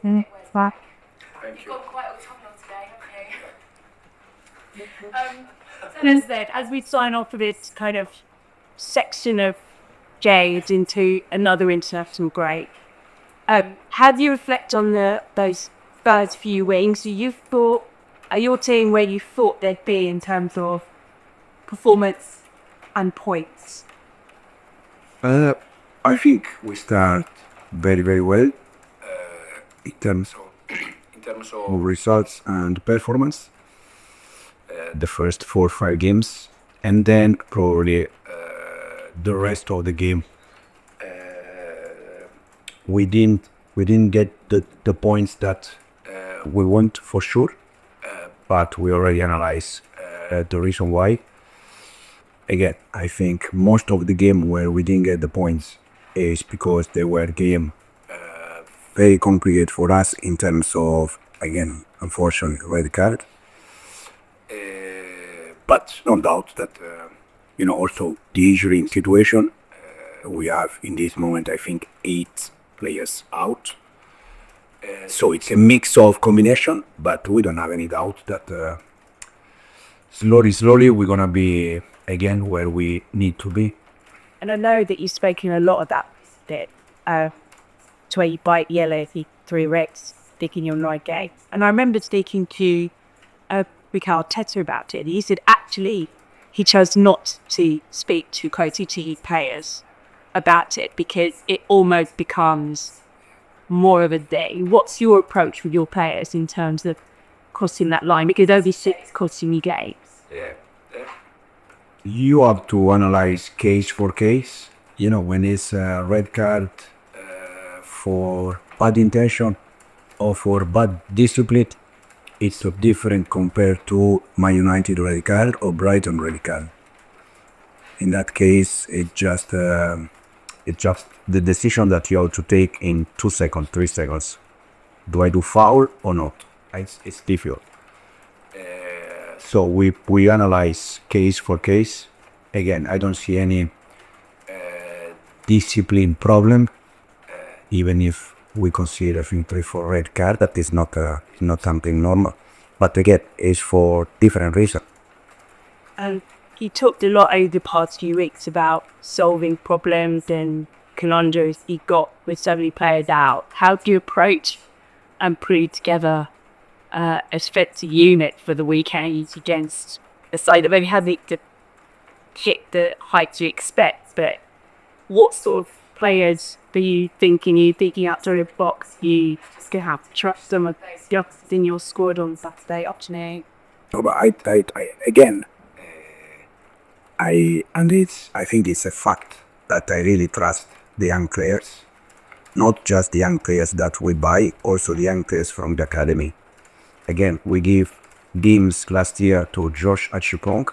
Wow. Thank You've you. got quite autumnal today, haven't Instead, as we sign off of this kind of section of Jade into another international great, how do you reflect on those first few weeks? You thought, your team where you thought they'd be in terms of performance and points? I think we start very, very well in terms of results and performance. The first 4 or 5 games, and then probably the rest of the game. We didn't get the points that we want for sure, but we already analyzed the reason why. Again, I think most of the game where we didn't get the points is because they were game very complicated for us in terms of, again, unfortunately, red card. But no doubt that, also the injury situation, we have in this moment, I think, 8 players out. So it's a mix of combination, but we don't have any doubt that slowly we're going to be again where we need to be. And I know that you've spoken a lot about it, to where you bite yellow, you 3 Rex, thinking you're not gay. And I remember speaking to Mikel Arteta about it. He said actually he chose not to speak to co-CTE players about it because it almost becomes more of a day. What's your approach with your players in terms of crossing that line? Because obviously it's costing you games. You have to analyze case for case. When it's a red card for bad intention or for bad discipline, it's so different compared to Man United red card or Brighton red card. In that case, it's just the decision that you have to take in 2 seconds, 3 seconds. Do I do foul or not? It's difficult. So we analyze case for case. Again, I don't see any discipline problem, even if we consider I think 3-4 red card. That is not something normal. But again, it's for different reasons. And you talked a lot over the past few weeks about solving problems and conundrums you got with so many players out. How do you approach and put together a effective unit for the weekend against a side that maybe hasn't hit the heights you expect? But what sort of players are you thinking outside the box? You just gonna have to trust them and just in your squad on Saturday afternoon. No, but I again, I think it's a fact that I really trust the young players, not just the young players that we buy, also the young players from the academy. Again, we give games last year to Josh Achupong,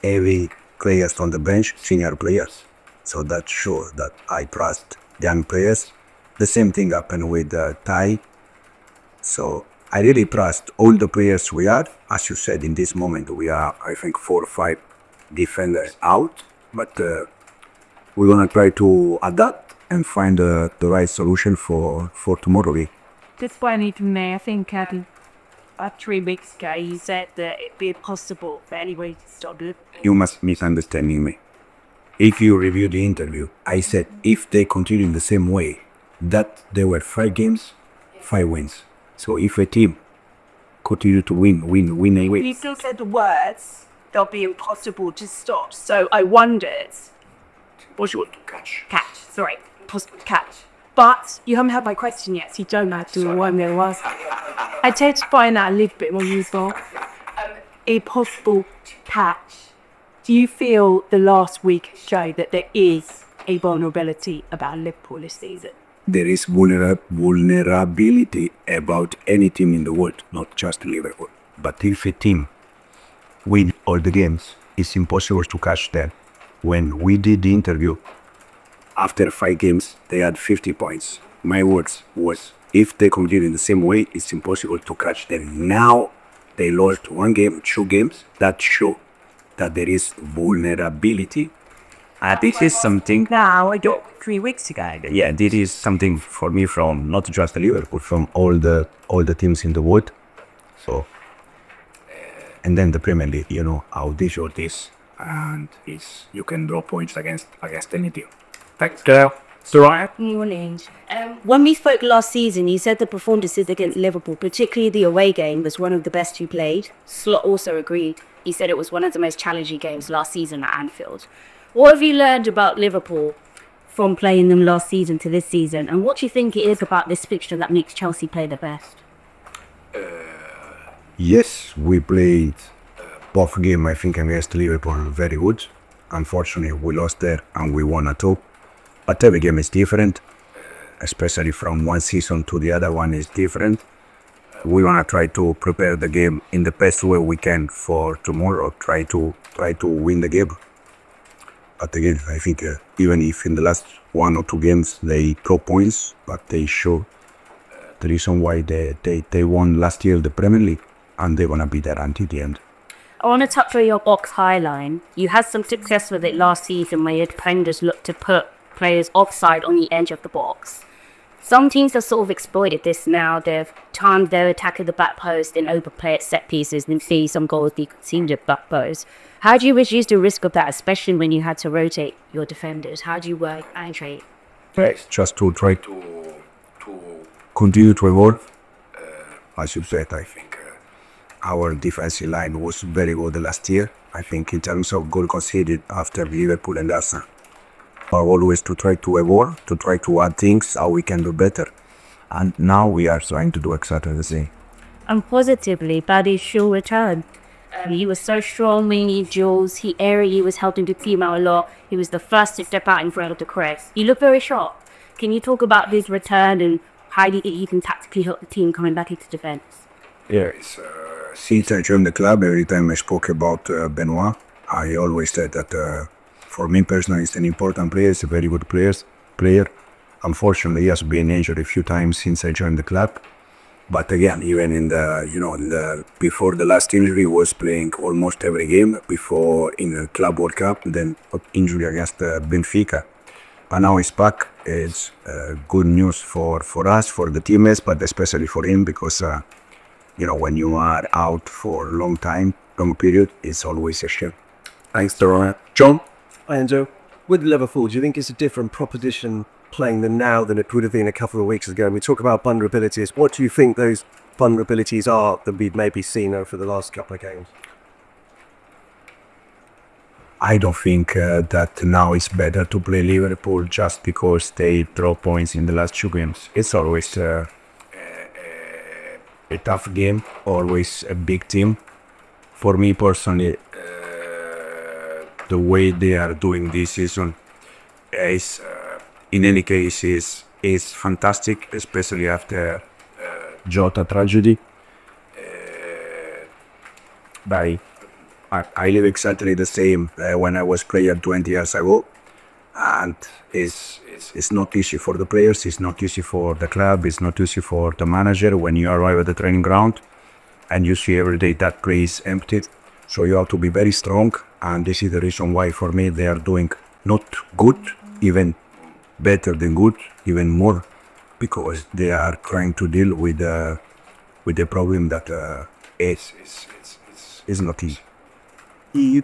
every players on the bench, senior players. So that shows that I trust the young players. The same thing happened with Thai. So I really trust all the players we have. As you said, in this moment we are, I think, 4 or 5 defenders out. But we're gonna try to adapt and find the right solution for tomorrow. Disappointing to me. I think 3 weeks ago you said that it'd be impossible for anybody to stop it. You must misunderstanding me. If you review the interview, I said if they continue in the same way, that there were 5 games, 5 wins. So if a team continue to win, You still said the words, they'll be impossible to stop. So I wondered. possible to catch. Sorry, impossible to catch. But you haven't had my question yet, so you don't have to know what I'm going to ask. I tend to find that a little bit more useful. Impossible to catch. Do you feel the last week showed that there is a vulnerability about Liverpool this season? There is vulnerability about any team in the world, not just Liverpool. But if a team win all the games, it's impossible to catch them. When we did the interview, after 5 games, they had 50 points. My words was, if they continue in the same way, it's impossible to catch them. Now, they lost 1 game, 2 games. That show that there is vulnerability This is something. Now I got 3 weeks ago. Yeah, this is something for me from not just the Liverpool, from all the teams in the world. So, and then the Premier League, you know how difficult it is, and you can draw points against any team. Thanks, Gail. Soraya. Morning. When we spoke last season, you said the performances against Liverpool, particularly the away game, was one of the best you played. Slot also agreed. He said it was one of the most challenging games last season at Anfield. What have you learned about Liverpool from playing them last season to this season? And what do you think it is about this fixture that makes Chelsea play the best? Yes, we played both games, I think, against Liverpool very good. Unfortunately, we lost there and we won at home. But every game is different, especially from one season to the other one is different. We want to try to prepare the game in the best way we can for tomorrow, try to win the game. But again, I think even if in the last 1 or 2 games they draw points, but they show the reason why they won last year the Premier League, and they're going to be there until the end. I want to touch on your box high line. You had some success with it last season where your defenders looked to put players offside on the edge of the box. Some teams have sort of exploited this now. They've timed their attack at the back post and overplay at set pieces and see some goals be conceded at back post. How do you reduce the risk of that, especially when you had to rotate your defenders? How do you work and trade? Just to try to continue to evolve. As you said, I think our defensive line was very good last year. I think in terms of goal conceded after Liverpool and Arsenal. Always to try to evolve, to try to add things, how we can do better. And now we are trying to do exactly the same. And positively, Buddy Shaw returned. He was so strong when he duels. He was helping the team out a lot. He was the first to step out in front of the crest. He looked very sharp. Can you talk about his return and how he can tactically help the team coming back into defense? Yeah, since I joined the club, every time I spoke about Benoit, I always said that for me personally, he's an important player. He's a very good player. Unfortunately, he has been injured a few times since I joined the club. But again, even in the before the last injury, he was playing almost every game before in the Club World Cup. Then injury against Benfica. But now he's back. It's good news for us, for the teammates, but especially for him because when you are out for a long period, it's always a shame. Thanks, Dorona. John. Hi, Enzo. With Liverpool, do you think it's a different proposition playing them now than it would have been a couple of weeks ago? And we talk about vulnerabilities. What do you think those vulnerabilities are that we've maybe seen over the last couple of games? I don't think that now it's better to play Liverpool just because they draw points in the last 2 games. It's always a tough game, always a big team. For me personally, the way they are doing this season is, in any case, is fantastic, especially after Jota tragedy. But I live exactly the same when I was player 20 years ago, and it's not easy for the players, it's not easy for the club, it's not easy for the manager when you arrive at the training ground and you see every day that place empty. So you have to be very strong, and this is the reason why for me they are doing not good, even better than good, even more, because they are trying to deal with the problem that is not easy. You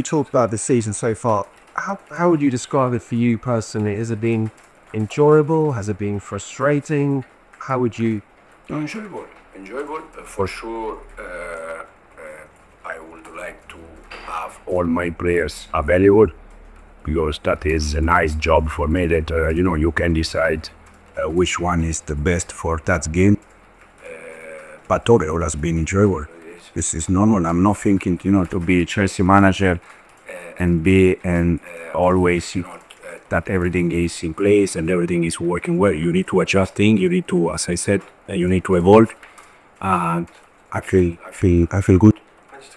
talked about the season so far. How would you describe it for you personally? Has it been enjoyable? Has it been frustrating? How would you? Enjoyable. For sure. I would like to have all my players available because that is a nice job for me. That you can decide which one is the best for that game. But overall, has been enjoyable. This is normal. I'm not thinking, to be Chelsea manager and always, that everything is in place and everything is working well. You need to adjust things. You need to, as I said, you need to evolve. And I feel good.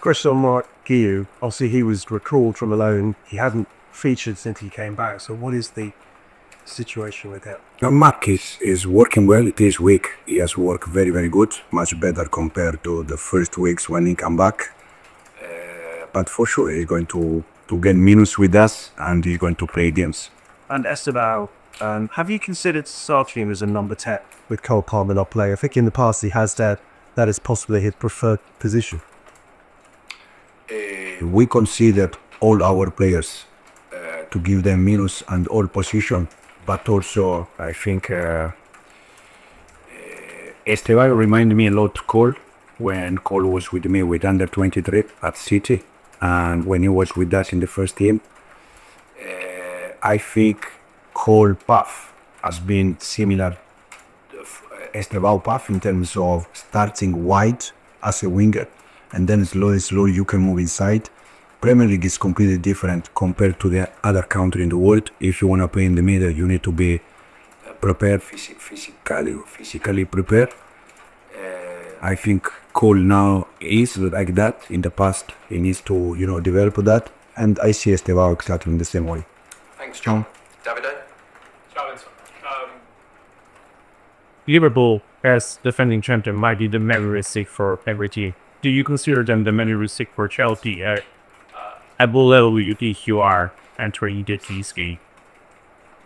Question Mark Guiu, obviously he was recalled from a loan. He hadn't featured since he came back. So what is the situation with him? Mark is working well this week. He has worked very, very good, much better compared to the first weeks when he came back. But for sure, he's going to to get minutes with us, and he's going to play games. And Esteban, have you considered starting him as a number 10 with Cole Palmer not playing? I think in the past he has that is possibly his preferred position. We considered all our players to give them minutes and all position, but also I think Esteban reminded me a lot of Cole when Cole was with me with under 23 at City, and when he was with us in the first team. I think Cole path has been similar to Esteban path in terms of starting wide as a winger, and then slowly you can move inside. Premier League is completely different compared to the other country in the world. If you want to play in the middle, you need to be prepared, physically prepared. I think Cole now is like that. In the past, he needs to, develop that. And I see Esteban exactly in the same way. Thanks, John. Davide? Liverpool, as defending champion, might be the memory stick for every team. Do you consider them the memory stick for Chelsea? At what level you think you are entering into this game?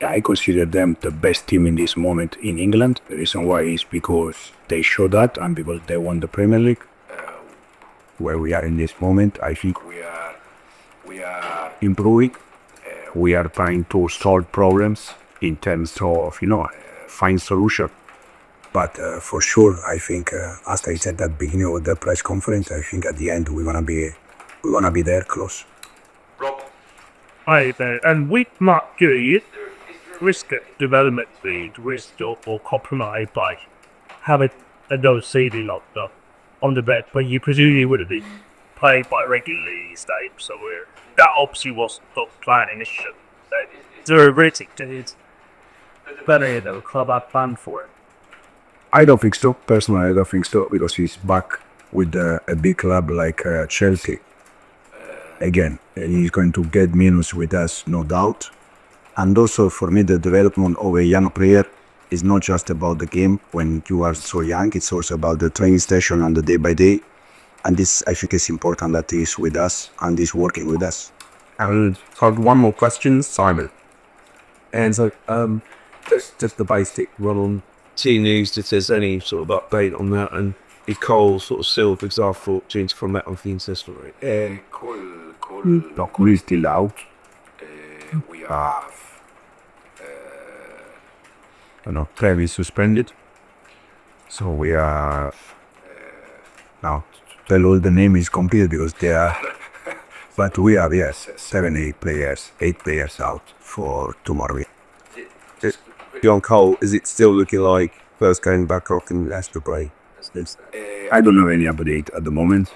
I consider them the best team in this moment in England. The reason why is because they show that and because they won the Premier League. Where we are in this moment, I think we are improving. We are trying to solve problems in terms of, find solution. But for sure, I think, as I said at the beginning of the press conference, I think at the end we're gonna be there close. Rob? Hi there, and with not good, risk development lead, risk or compromise by having a no saving locked up on the bed, but you presumably would have been played by regularly these days, so that obviously wasn't the plan initially. Theoretically, it's better than the club had planned for it. I don't think so. Personally, I don't think so, because he's back with a big club like Chelsea. Again, he's going to get minutes with us, no doubt. And also, for me, the development of a young player is not just about the game when you are so young. It's also about the training session and the day by day. And this, I think, is important that he's with us and he's working with us. And so I have one more question, Simon. And so, just the basic run on team news, if there's any sort of update on that, and if Cole sort of still, for example, opportunity from that on the system, right? Cole is still out. We have Trevi suspended. So we are now tell all the name is complete because they are but we have 8 players out for tomorrow. Just on Cole, is it still looking like first game back off in Leicester play? I don't have any update at the moment.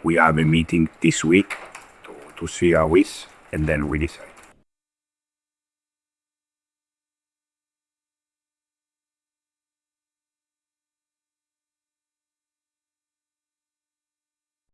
We have a meeting this week to see how it is, and then we decide.